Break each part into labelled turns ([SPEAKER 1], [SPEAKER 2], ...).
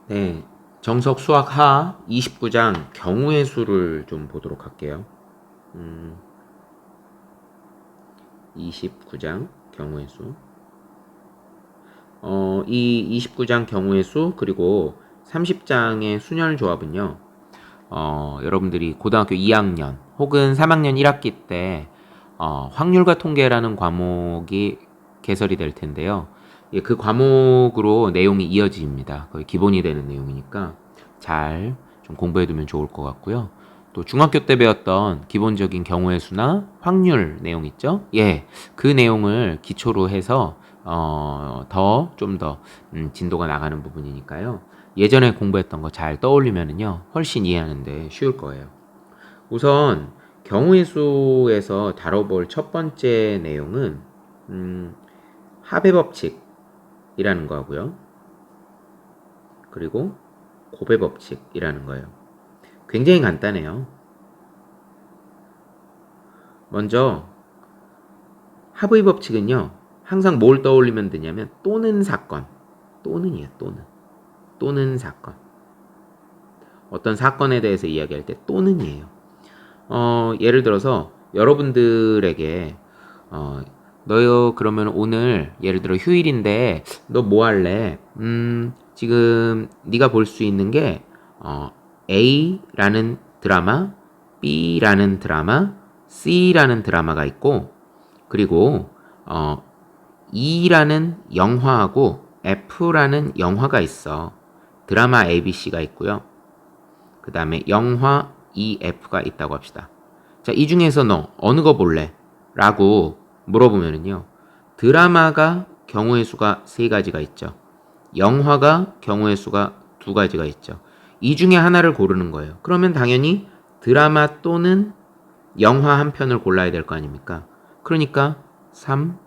[SPEAKER 1] 네, 정석 수학 하 29장 경우의 수를 좀 보도록 할게요. 29장 경우의 수. 이 29장 경우의 수 그리고 30장의 순열 조합은요. 여러분들이 고등학교 2학년 혹은 3학년 1학기 때 확률과 통계라는 과목이 개설이 될 텐데요. 예, 그 과목으로 내용이 이어집니다. 거의 기본이 되는 내용이니까 잘 좀 공부해두면 좋을 것 같고요. 또 중학교 때 배웠던 기본적인 경우의 수나 확률 내용 있죠? 예, 그 내용을 기초로 해서 좀 더 진도가 나가는 부분이니까요. 예전에 공부했던 거 잘 떠올리면은요, 훨씬 이해하는데 쉬울 거예요. 우선 경우의 수에서 다뤄볼 첫 번째 내용은 합의 법칙이라는 거고요. 그리고 곱의 법칙이라는 거예요. 굉장히 간단해요. 먼저 합의 법칙은요, 항상 뭘 떠올리면 되냐면 또는 사건, 또는이에요. 또는 사건. 어떤 사건에 대해서 이야기할 때 또는이에요. 예를 들어서 여러분들에게 너 그러면 오늘 예를 들어 휴일인데 너 뭐 할래? 지금 네가 볼 수 있는 게 A라는 드라마, B라는 드라마, C라는 드라마가 있고 그리고 E라는 영화하고 F라는 영화가 있어. 드라마 ABC가 있고요. 그 다음에 영화 EF가 있다고 합시다. 자, 이 중에서 너 어느 거 볼래? 라고 물어보면은요. 드라마가 경우의 수가 3가지가 있죠. 영화가 경우의 수가 2가지가 있죠. 이 중에 하나를 고르는 거예요. 그러면 당연히 드라마 또는 영화 한 편을 골라야 될 거 아닙니까? 그러니까 3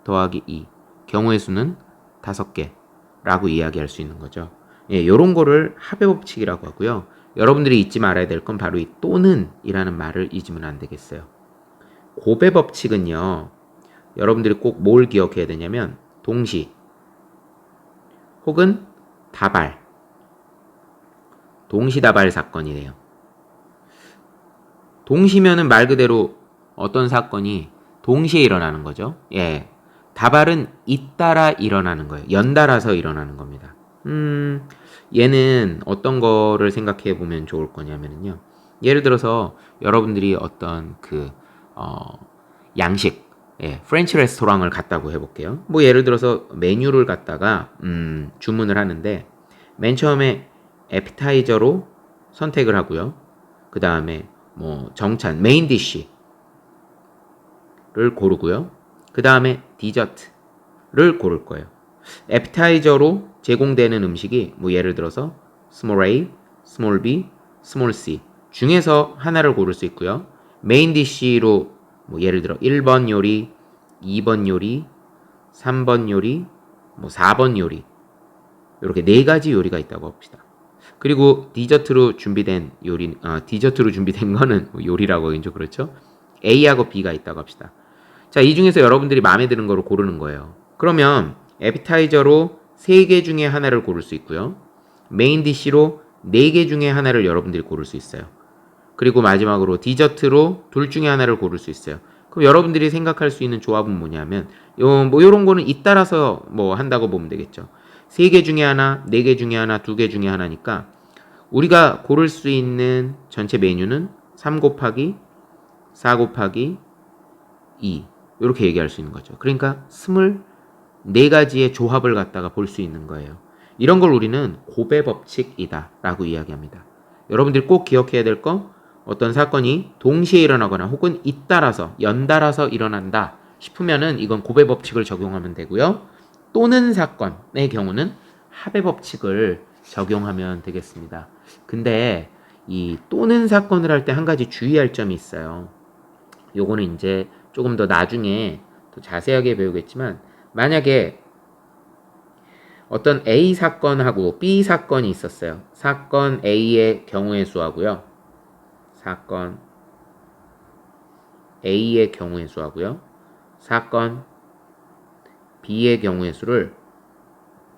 [SPEAKER 1] 더하기 2 경우의 수는 5개 라고 이야기할 수 있는 거죠. 예, 요런 거를 합의 법칙이라고 하고요. 여러분들이 잊지 말아야 될 건 바로 이 또는 이라는 말을 잊으면 안 되겠어요. 곱의 법칙은요. 여러분들이 꼭 뭘 기억해야 되냐면 동시 혹은 다발 동시다발 사건이래요. 동시면은 말 그대로 어떤 사건이 동시에 일어나는 거죠. 예. 다발은 잇따라 일어나는 거예요. 연달아서 일어나는 겁니다. 얘는 어떤 거를 생각해 보면 좋을 거냐면요. 예를 들어서 여러분들이 어떤 양식, 예, 프렌치 레스토랑을 갔다고 해볼게요. 뭐 예를 들어서 메뉴를 갖다가 주문을 하는데 맨 처음에 에피타이저로 선택을 하고요. 그 다음에 뭐 정찬, 메인 디쉬를 고르고요. 그 다음에 디저트를 고를 거예요. 에피타이저로 제공되는 음식이 뭐 예를 들어서 스몰 A, 스몰 B, 스몰 C 중에서 하나를 고를 수 있고요. 메인 디쉬로 뭐 예를 들어 1번 요리, 2번 요리, 3번 요리, 뭐 4번 요리 이렇게 4가지 요리가 있다고 합시다. 그리고 디저트로 준비된 거는 요리라고 하긴 좀 그렇죠. A하고 B가 있다고 합시다. 자, 이 중에서 여러분들이 마음에 드는 거를 고르는 거예요. 그러면 에피타이저로 3개 중에 하나를 고를 수 있고요. 메인 디쉬로 4개 중에 하나를 여러분들이 고를 수 있어요. 그리고 마지막으로 디저트로 둘 중에 하나를 고를 수 있어요. 그럼 여러분들이 생각할 수 있는 조합은 뭐냐면 뭐 요런 거는 잇따라서 뭐 한다고 보면 되겠죠. 3개 중에 하나, 4개 중에 하나, 2개 중에 하나니까 우리가 고를 수 있는 전체 메뉴는 3 곱하기 4 곱하기 2 이렇게 얘기할 수 있는 거죠. 그러니까 24가지의 조합을 갖다가 볼 수 있는 거예요. 이런 걸 우리는 곱의 법칙이다 라고 이야기합니다. 여러분들이 꼭 기억해야 될 거 어떤 사건이 동시에 일어나거나 혹은 잇따라서 연달아서 일어난다 싶으면은 이건 곱의 법칙을 적용하면 되고요. 또는 사건의 경우는 합의 법칙을 적용하면 되겠습니다. 근데 이 또는 사건을 할 때 한 가지 주의할 점이 있어요. 요거는 이제 조금 더 나중에 더 자세하게 배우겠지만 만약에 어떤 A 사건하고 B 사건이 있었어요. 사건 A의 경우의 수하고요. 사건 A의 경우의 수하고요. 사건 B의 경우의 수를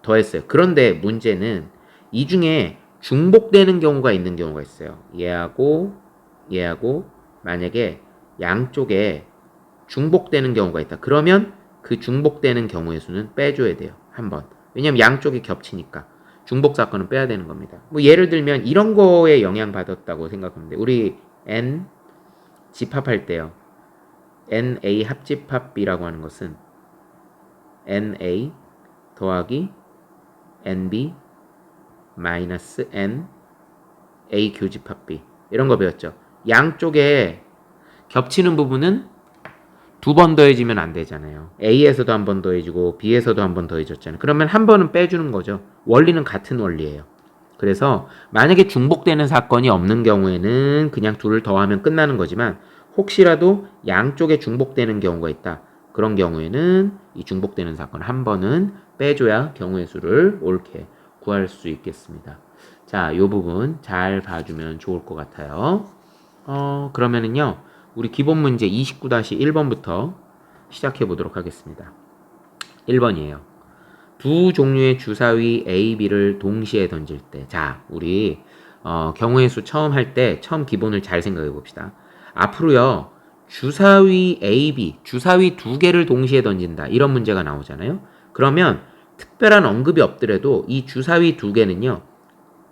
[SPEAKER 1] 더했어요. 그런데 문제는 이 중에 중복되는 경우가 있는 경우가 있어요. 얘하고 만약에 양쪽에 중복되는 경우가 있다. 그러면 그 중복되는 경우의 수는 빼줘야 돼요. 한 번. 왜냐면 양쪽이 겹치니까. 중복 사건은 빼야 되는 겁니다. 뭐 예를 들면 이런 거에 영향받았다고 생각하면 돼요. 우리 N 집합할 때요. NA 합집합 B라고 하는 것은 NA 더하기 NB 마이너스 NA 교집합 B 이런 거 배웠죠. 양쪽에 겹치는 부분은 두 번 더해지면 안 되잖아요. A에서도 한 번 더해지고 B에서도 한 번 더해졌잖아요. 그러면 한 번은 빼주는 거죠. 원리는 같은 원리예요. 그래서 만약에 중복되는 사건이 없는 경우에는 그냥 둘을 더하면 끝나는 거지만 혹시라도 양쪽에 중복되는 경우가 있다. 그런 경우에는 이 중복되는 사건 한 번은 빼줘야 경우의 수를 옳게 구할 수 있겠습니다. 자, 이 부분 잘 봐주면 좋을 것 같아요. 그러면은요. 우리 기본 문제 29-1번부터 시작해 보도록 하겠습니다. 1번이에요. 두 종류의 주사위 A, B를 동시에 던질 때. 자, 우리 경우의 수 처음 할 때 처음 기본을 잘 생각해 봅시다. 앞으로요. 주사위 A, B, 주사위 두 개를 동시에 던진다. 이런 문제가 나오잖아요. 그러면 특별한 언급이 없더라도 이 주사위 두 개는요.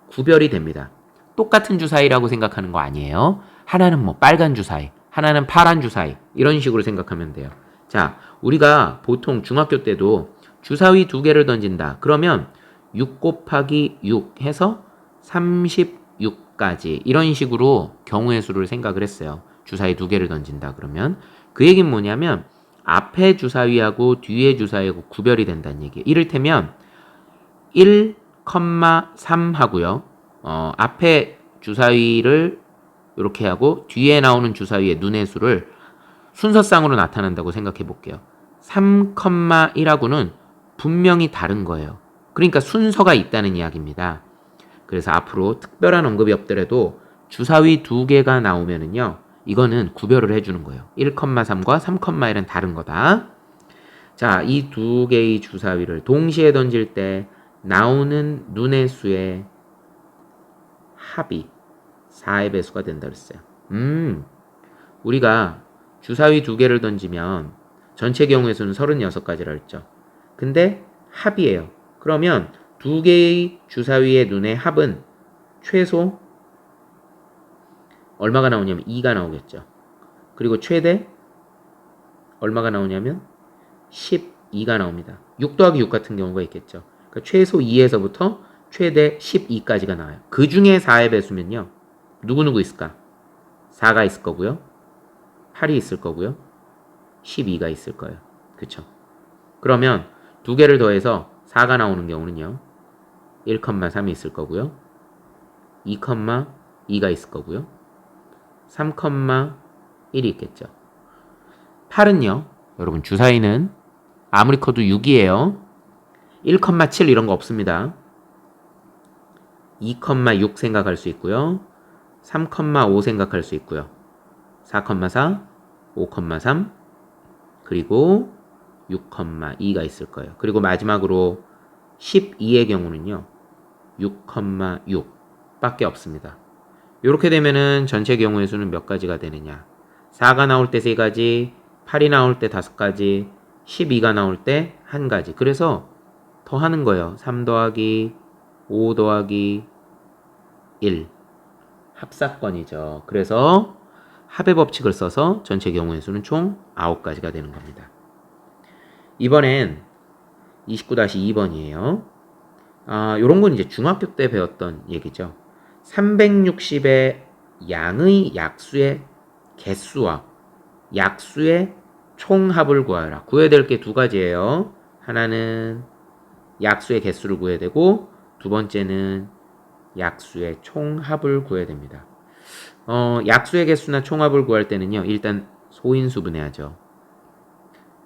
[SPEAKER 1] 구별이 됩니다. 똑같은 주사위라고 생각하는 거 아니에요. 하나는 뭐 빨간 주사위, 하나는 파란 주사위 이런 식으로 생각하면 돼요. 자, 우리가 보통 중학교 때도 주사위 두 개를 던진다. 그러면 6 곱하기 6 해서 36까지 이런 식으로 경우의 수를 생각을 했어요. 주사위 두 개를 던진다 그러면 그 얘기는 뭐냐면 앞에 주사위하고 뒤에 주사위하고 구별이 된다는 얘기예요. 이를테면 1,3 하고요. 앞에 주사위를 이렇게 하고 뒤에 나오는 주사위의 눈의 수를 순서상으로 나타난다고 생각해 볼게요. 3,1하고는 분명히 다른 거예요. 그러니까 순서가 있다는 이야기입니다. 그래서 앞으로 특별한 언급이 없더라도 주사위 두 개가 나오면은요. 이거는 구별을 해주는 거예요. 1,3과 3,1은 다른 거다. 자, 이 두 개의 주사위를 동시에 던질 때 나오는 눈의 수의 합이 4의 배수가 된다 그랬어요. 우리가 주사위 두 개를 던지면 전체 경우의 수는 36가지라 했죠. 근데 합이에요. 그러면 두 개의 주사위의 눈의 합은 최소 얼마가 나오냐면 2가 나오겠죠. 그리고 최대 얼마가 나오냐면 12가 나옵니다. 6 더하기 6 같은 경우가 있겠죠. 그러니까 최소 2에서부터 최대 12까지가 나와요. 그 중에 4의 배수면요. 누구누구 있을까? 4가 있을 거고요. 8이 있을 거고요. 12가 있을 거예요. 그쵸? 그러면 두 개를 더해서 4가 나오는 경우는요. 1,3이 있을 거고요. 2,2가 있을 거고요. 3,1이 있겠죠. 8은요. 여러분 주사위는 아무리 커도 6이에요. 1,7 이런 거 없습니다. 2,6 생각할 수 있고요. 3,5 생각할 수 있고요. 4,4, 5,3 그리고 6,2가 있을 거예요. 그리고 마지막으로 12의 경우는요. 6,6 밖에 없습니다. 이렇게 되면은 전체 경우의 수는 몇 가지가 되느냐. 4가 나올 때 3가지, 8이 나올 때 5가지, 12가 나올 때 1가지. 그래서 더 하는 거예요. 3 더하기 5 더하기 1 합사건이죠. 그래서 합의 법칙을 써서 전체 경우의 수는 총 9가지가 되는 겁니다. 이번엔 29-2번이에요. 요런 건 이제 중학교 때 배웠던 얘기죠. 360의 양의 약수의 개수와 약수의 총합을 구하라. 구해야 될 게 두 가지예요. 하나는 약수의 개수를 구해야 되고 두 번째는 약수의 총합을 구해야 됩니다. 약수의 개수나 총합을 구할 때는요. 일단 소인수분해하죠.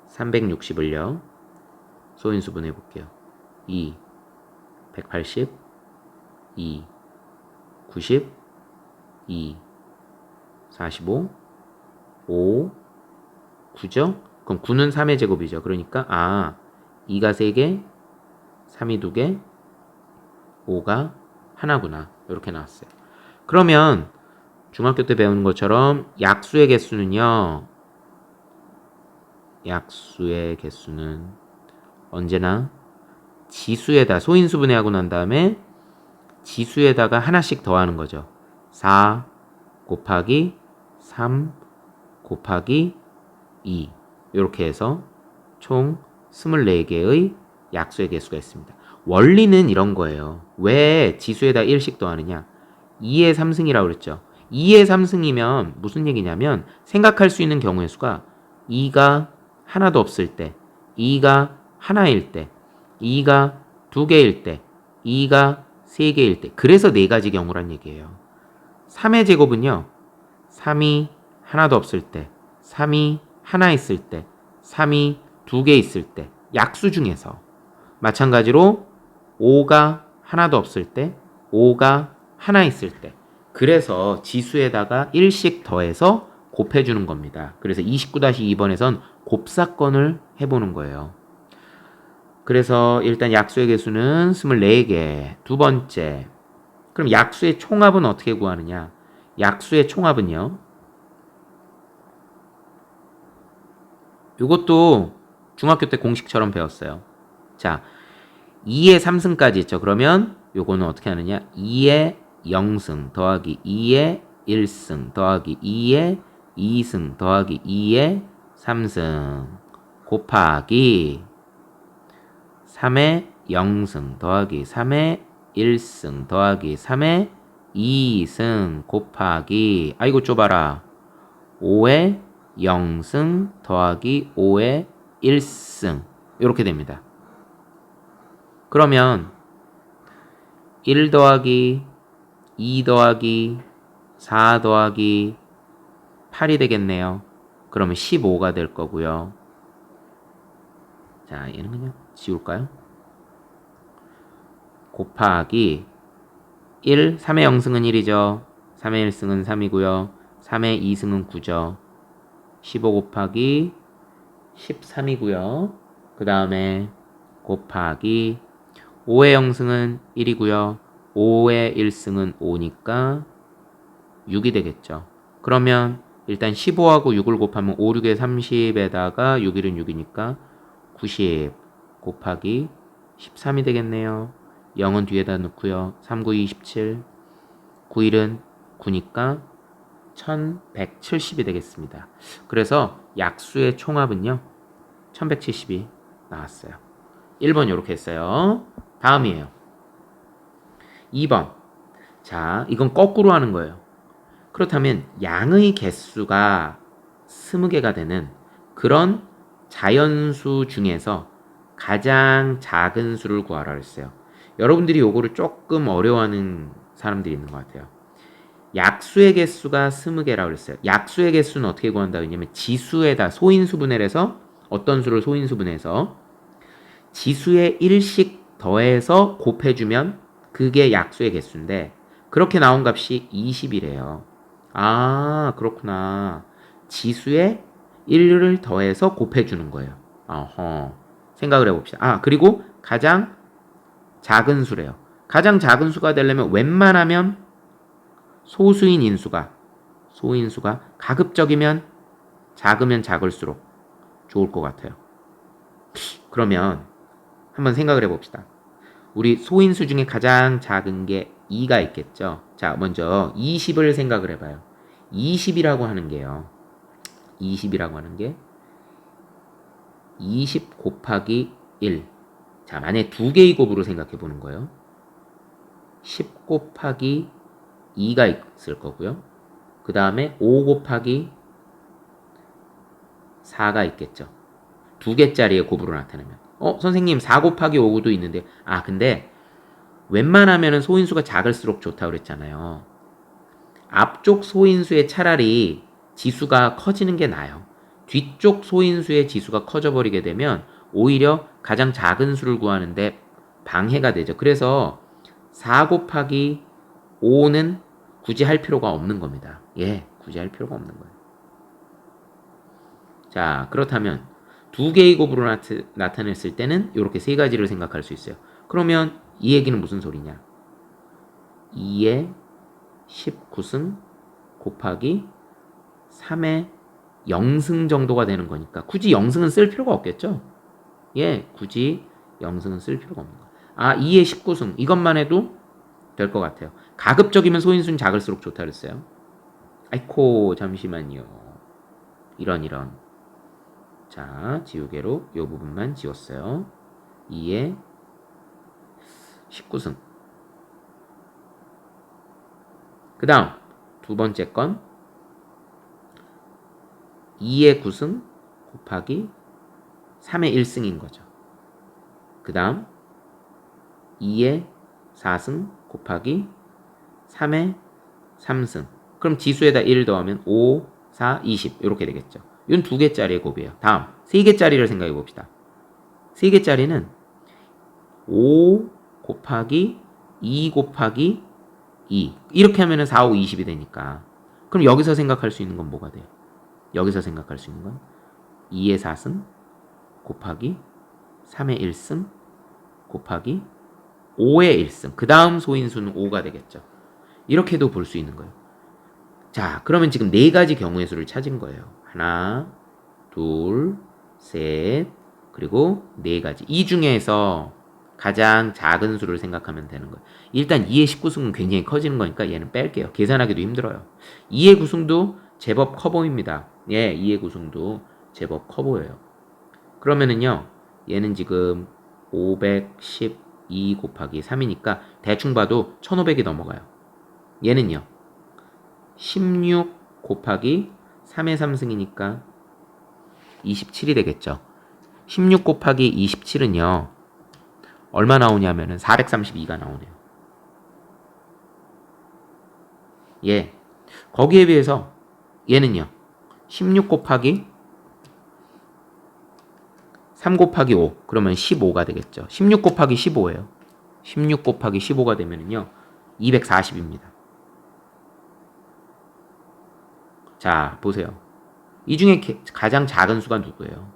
[SPEAKER 1] 360을요. 소인수분해 볼게요. 2, 180, 2, 90, 2, 45, 5, 9죠? 그럼 9는 3의 제곱이죠. 그러니까 2가 3개, 3이 2개, 5가 하나구나. 이렇게 나왔어요. 그러면 중학교 때 배우는 것처럼 약수의 개수는요. 약수의 개수는 언제나 지수에다 소인수분해하고 난 다음에 지수에다가 하나씩 더하는 거죠. 4 곱하기 3 곱하기 2 이렇게 해서 총 24개의 약수의 개수가 있습니다. 원리는 이런 거예요. 왜 지수에다 1씩 더하느냐? 2의 3승이라고 그랬죠. 2의 3승이면 무슨 얘기냐면 생각할 수 있는 경우의 수가 2가 하나도 없을 때, 2가 하나일 때, 2가 2개일 때, 2가 3개일 때. 그래서 4가지 경우란 얘기예요. 3의 제곱은요. 3이 하나도 없을 때, 3이 하나 있을 때, 3이 2개 있을 때, 약수 중에서 마찬가지로 5가 하나도 없을 때, 5가 하나 있을 때. 그래서 지수에다가 1씩 더해서 곱해주는 겁니다. 그래서 29-2번에선 곱사건을 해보는 거예요. 그래서 일단 약수의 개수는 24개. 두 번째, 그럼 약수의 총합은 어떻게 구하느냐? 약수의 총합은요. 이것도 중학교 때 공식처럼 배웠어요. 자, 2의 3승까지 있죠. 그러면 요거는 어떻게 하느냐? 2의 0승 더하기 2의 1승 더하기 2의 2승 더하기 2의 3승 곱하기 3의 0승 더하기 3의 1승 더하기 3의 2승 곱하기 아이고 좁아라 5의 0승 더하기 5의 1승 이렇게 됩니다. 그러면 1 더하기 2 더하기 4 더하기 8이 되겠네요. 그러면 15가 될 거고요. 자, 얘는 그냥 지울까요? 곱하기 1, 3의 0승은 1이죠. 3의 1승은 3이고요. 3의 2승은 9죠. 15 곱하기 13이고요. 그 다음에 곱하기 5의 0승은 1이고요. 5의 1승은 5니까 6이 되겠죠. 그러면 일단 15하고 6을 곱하면 5, 6에 30에다가 6, 1은 6이니까 90 곱하기 13이 되겠네요. 0은 뒤에다 넣고요. 3, 9, 27, 9, 1은 9니까 1170이 되겠습니다. 그래서 약수의 총합은요. 1170이 나왔어요. 1번 이렇게 했어요. 다음이에요. 2번. 자, 이건 거꾸로 하는 거예요. 그렇다면 양의 개수가 20개가 되는 그런 자연수 중에서 가장 작은 수를 구하라 그랬어요. 여러분들이 요거를 조금 어려워하는 사람들이 있는 것 같아요. 약수의 개수가 20개라고 그랬어요. 약수의 개수는 어떻게 구한다 그러냐면 지수에다 소인수분해를 해서 어떤 수를 소인수분해서 지수에 1씩 더해서 곱해주면 그게 약수의 개수인데 그렇게 나온 값이 20이래요. 아, 그렇구나. 지수에 1을 더해서 곱해주는 거예요. 어허. 생각을 해봅시다. 아, 그리고 가장 작은 수래요. 가장 작은 수가 되려면 웬만하면 소수인 인수가, 소인수가 가급적이면 작으면 작을수록 좋을 것 같아요. 그러면 한번 생각을 해봅시다. 우리 소인수 중에 가장 작은 게 2가 있겠죠. 자, 먼저 20을 생각을 해봐요. 20이라고 하는 게요. 20이라고 하는 게 20 곱하기 1. 자, 만약에 두 개의 곱으로 생각해 보는 거예요. 10 곱하기 2가 있을 거고요. 그 다음에 5 곱하기 4가 있겠죠. 두 개짜리의 곱으로 나타내면. 선생님 4 곱하기 5도 있는데 근데 웬만하면 소인수가 작을수록 좋다고 그랬잖아요. 앞쪽 소인수의 차라리 지수가 커지는 게 나아요. 뒤쪽 소인수의 지수가 커져버리게 되면 오히려 가장 작은 수를 구하는데 방해가 되죠. 그래서 4 곱하기 5는 굳이 할 필요가 없는 겁니다. 예, 굳이 할 필요가 없는 거예요. 자, 그렇다면 두 개의 곱으로 나타냈을 때는 이렇게 세 가지를 생각할 수 있어요. 그러면 이 얘기는 무슨 소리냐? 2의 19승 곱하기 3의 0승 정도가 되는 거니까 굳이 0승은 쓸 필요가 없겠죠? 예, 굳이 0승은 쓸 필요가 없는 거예요. 아, 2의 19승 이것만 해도 될 것 같아요. 가급적이면 소인수는 작을수록 좋다 그랬어요. 아이코 잠시만요. 이런 자, 지우개로 이 부분만 지웠어요. 2의 19승. 그 다음 두 번째 건 2의 9승 곱하기 3의 1승인 거죠. 그 다음 2의 4승 곱하기 3의 3승. 그럼 지수에다 1 더하면 5, 4, 20 이렇게 되겠죠. 이건 2개짜리의 곱이에요. 다음 3개짜리를 생각해 봅시다. 3개짜리는 5 곱하기 2 곱하기 2 이렇게 하면 4, 5, 20이 되니까 그럼 여기서 생각할 수 있는 건 뭐가 돼요? 여기서 생각할 수 있는 건 2의 4승 곱하기 3의 1승 곱하기 5의 1승 그 다음 소인수는 5가 되겠죠. 이렇게도 볼 수 있는 거예요. 자, 그러면 지금 4가지 경우의 수를 찾은 거예요. 하나, 둘, 셋, 그리고 4가지. 이 중에서 가장 작은 수를 생각하면 되는 거예요. 일단 2의 19승은 굉장히 커지는 거니까 얘는 뺄게요. 계산하기도 힘들어요. 2의 9승도 제법 커 보입니다. 예, 2의 9승도 제법 커 보여요. 그러면은요, 얘는 지금 512 곱하기 3이니까 대충 봐도 1500이 넘어가요. 얘는요, 16 곱하기 3의 3승이니까 27이 되겠죠. 16 곱하기 27은요. 얼마 나오냐면은 432가 나오네요. 예. 거기에 비해서 얘는요. 16 곱하기 3 곱하기 5 그러면 15가 되겠죠. 16 곱하기 15예요. 16 곱하기 15가 되면은요. 240입니다. 자, 보세요. 이 중에 가장 작은 수가 누구예요?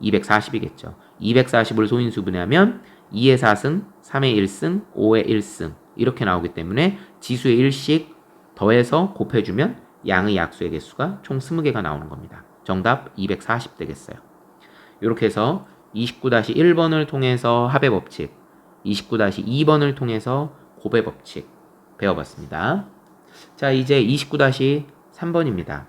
[SPEAKER 1] 240이겠죠. 240을 소인수분해하면 2의 4승, 3의 1승, 5의 1승 이렇게 나오기 때문에 지수의 1씩 더해서 곱해주면 양의 약수의 개수가 총 20개가 나오는 겁니다. 정답 240 되겠어요. 이렇게 해서 29-1번을 통해서 합의 법칙, 29-2번을 통해서 곱의 법칙 배워봤습니다. 자, 이제 29-3번입니다.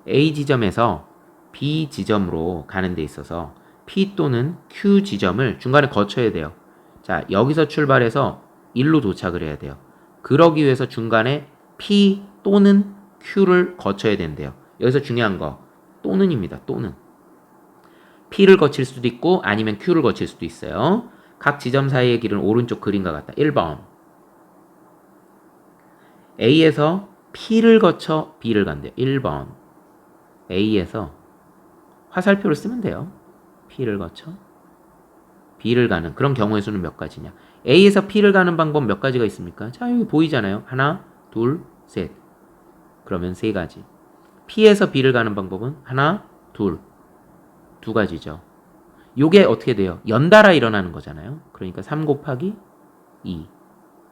[SPEAKER 1] A 지점에서 B 지점으로 가는 데 있어서 P 또는 Q 지점을 중간에 거쳐야 돼요. 자, 여기서 출발해서 1로 도착을 해야 돼요. 그러기 위해서 중간에 P 또는 Q를 거쳐야 된대요. 여기서 중요한 거 또는입니다. 또는 P를 거칠 수도 있고 아니면 Q를 거칠 수도 있어요. 각 지점 사이의 길은 오른쪽 그림과 같다. 1번 A에서 P를 거쳐 B를 간대요. 1번 A에서 화살표를 쓰면 돼요. P를 거쳐 B를 가는 그런 경우의 수는 몇 가지냐. A에서 P를 가는 방법 몇 가지가 있습니까? 자, 여기 보이잖아요. 하나, 둘, 셋. 그러면 3가지. P에서 B를 가는 방법은 하나, 둘, 2가지죠. 요게 어떻게 돼요? 연달아 일어나는 거잖아요. 그러니까 3 곱하기 2.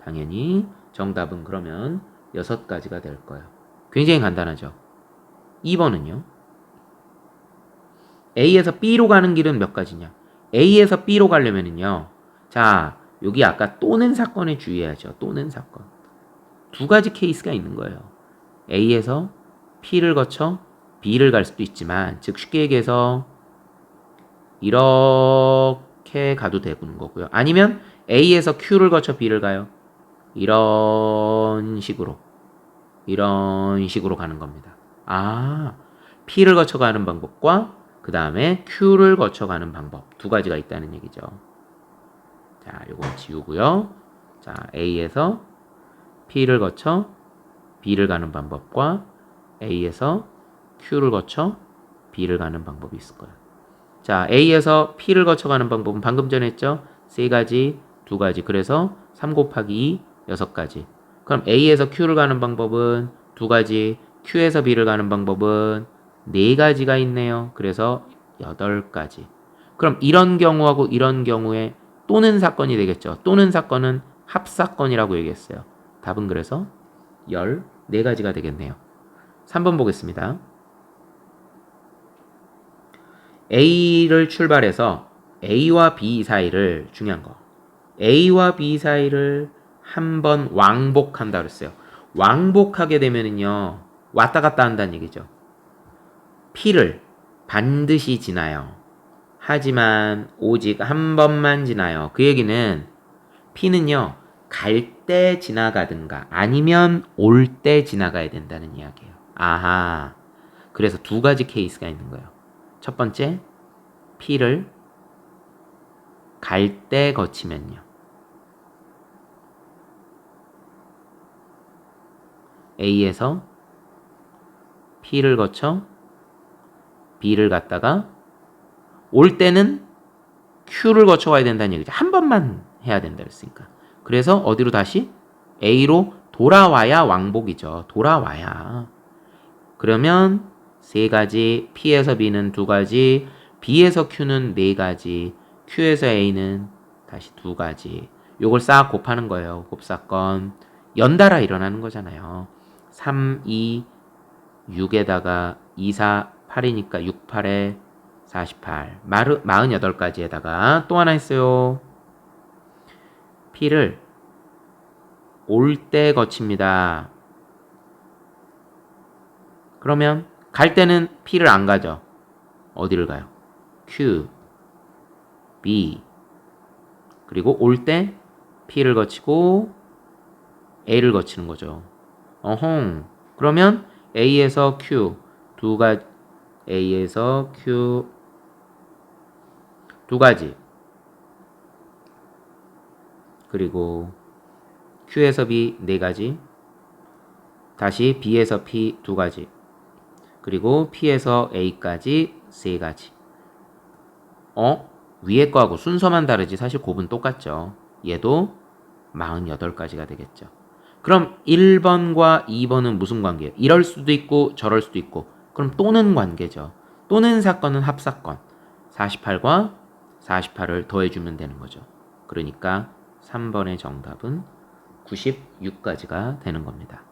[SPEAKER 1] 당연히 정답은 그러면 6가지가 될 거예요. 굉장히 간단하죠. 2번은요. A에서 B로 가는 길은 몇 가지냐? A에서 B로 가려면은요. 자, 여기 아까 또는 사건에 주의해야죠. 또는 사건. 2가지 케이스가 있는 거예요. A에서 P를 거쳐 B를 갈 수도 있지만, 즉 쉽게 얘기해서 이렇게 가도 되는 거고요. 아니면 A에서 Q를 거쳐 B를 가요. 이런 식으로 가는 겁니다. 아, P를 거쳐 가는 방법과 그 다음에 Q를 거쳐 가는 방법 2가지가 있다는 얘기죠. 자, 요거 지우고요. 자, A에서 P를 거쳐 B를 가는 방법과 A에서 Q를 거쳐 B를 가는 방법이 있을 거예요. 자, A에서 P를 거쳐 가는 방법은 방금 전에 했죠? 3가지, 2가지. 그래서 3 곱하기 2, 6가지. 그럼 A에서 Q를 가는 방법은 2가지, Q에서 B를 가는 방법은 4가지가 있네요. 그래서 8가지. 그럼 이런 경우하고 이런 경우에 또는 사건이 되겠죠. 또는 사건은 합사건이라고 얘기했어요. 답은 그래서 14가지가 되겠네요. 3번 보겠습니다. A를 출발해서 A와 B 사이를 중요한 거. A와 B 사이를 한번 왕복한다 그랬어요. 왕복하게 되면은요. 왔다 갔다 한다는 얘기죠. P를 반드시 지나요. 하지만 오직 한 번만 지나요. 그 얘기는 P는요. 갈 때 지나가든가 아니면 올 때 지나가야 된다는 이야기예요. 아하. 그래서 두 가지 케이스가 있는 거예요. 첫 번째, P를 갈 때 거치면요. A에서 P를 거쳐 B를 갔다가 올 때는 Q를 거쳐 가야 된다는 얘기죠. 한 번만 해야 된다 그랬으니까. 그래서 어디로 다시? A로 돌아와야 왕복이죠. 돌아와야. 그러면 세 가지, P에서 B는 두 가지, B에서 Q는 네 가지, Q에서 A는 다시 두 가지. 요걸 싹 곱하는 거예요. 곱사건. 연달아 일어나는 거잖아요. 3, 2, 6에다가 2, 4, 8이니까 6, 8에 48. 48가지에다가 또 하나 있어요. P를 올 때 거칩니다. 그러면 갈 때는 P를 안 가죠. 어디를 가요? Q, B. 그리고 올 때 P를 거치고 A를 거치는 거죠. 어홍. 그러면 A에서 Q 두 가지, A에서 Q 두 가지. 그리고 Q에서 B 네 가지. 다시 B에서 P 두 가지. 그리고 P에서 A까지 세 가지. 위에 거하고 순서만 다르지 사실 곱은 똑같죠. 얘도 48가지가 되겠죠. 그럼 1번과 2번은 무슨 관계예요? 이럴 수도 있고 저럴 수도 있고. 그럼 또는 관계죠. 또는 사건은 합사건. 48과 48을 더해주면 되는 거죠. 그러니까 3번의 정답은 96가지가 되는 겁니다.